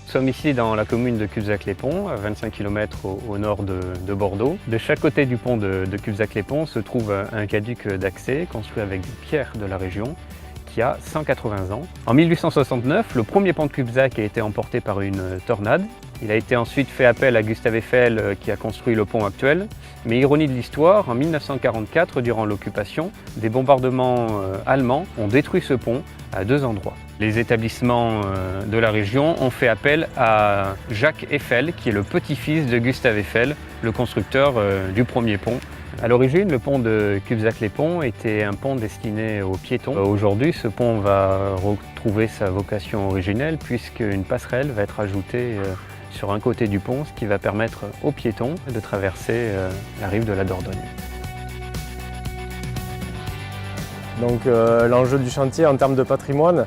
Nous sommes ici dans la commune de Cubzac-les-Ponts, à 25 km au nord de Bordeaux. De chaque côté du pont de Cubzac-les-Ponts se trouve un viaduc d'accès construit avec des pierres de la région qui a 180 ans. En 1869, le premier pont de Cubzac a été emporté par une tornade. Il a été ensuite fait appel à Gustave Eiffel qui a construit le pont actuel. Mais ironie de l'histoire, en 1944, durant l'occupation, des bombardements allemands ont détruit ce pont à 2 endroits. Les établissements de la région ont fait appel à Jacques Eiffel, qui est le petit-fils de Gustave Eiffel, le constructeur du premier pont. À l'origine, le pont de Cubzac-les-Ponts était un pont destiné aux piétons. Aujourd'hui, ce pont va retrouver sa vocation originelle puisqu'une passerelle va être ajoutée sur un côté du pont, ce qui va permettre aux piétons de traverser la rive de la Dordogne. Donc l'enjeu du chantier en termes de patrimoine,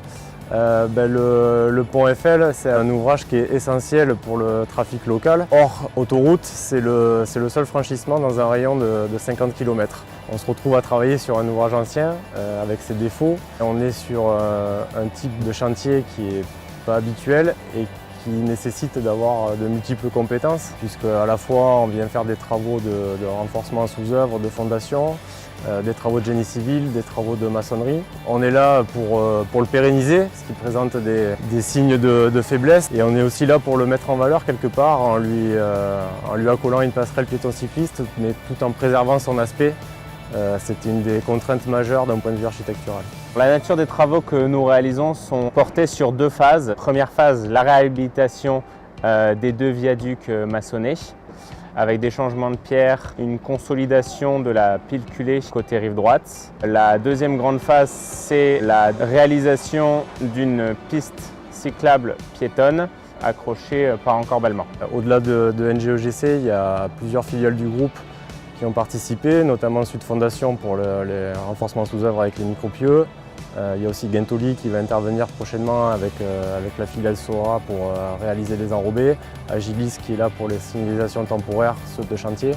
le pont Eiffel, c'est un ouvrage qui est essentiel pour le trafic local. Hors autoroute, c'est le seul franchissement dans un rayon de 50 km. On se retrouve à travailler sur un ouvrage ancien avec ses défauts. On est sur un type de chantier qui n'est pas habituel et qui nécessite d'avoir de multiples compétences, puisque à la fois on vient faire des travaux de renforcement sous œuvre, de fondation, des travaux de génie civil, des travaux de maçonnerie. On est là pour le pérenniser, ce qui présente des signes de faiblesse, et on est aussi là pour le mettre en valeur quelque part en lui accolant une passerelle piéton-cycliste, mais tout en préservant son aspect. C'est une des contraintes majeures d'un point de vue architectural. La nature des travaux que nous réalisons sont portés sur 2 phases. Première phase, la réhabilitation des 2 viaducs maçonnés, avec des changements de pierre, une consolidation de la pile culée côté rive droite. La deuxième grande phase, c'est la réalisation d'une piste cyclable piétonne accrochée par encorbellement. Au-delà de NGEGC, il y a plusieurs filiales du groupe qui ont participé, notamment Sud Fondation pour les renforcements sous œuvre avec les micro-pieux. Il y a aussi Gentoli qui va intervenir prochainement avec la filiale Sora pour réaliser les enrobés. Agilis qui est là pour les signalisations temporaires, sautes de chantier.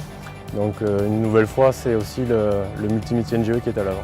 Donc une nouvelle fois, c'est aussi le multimétier NGE qui est à l'œuvre.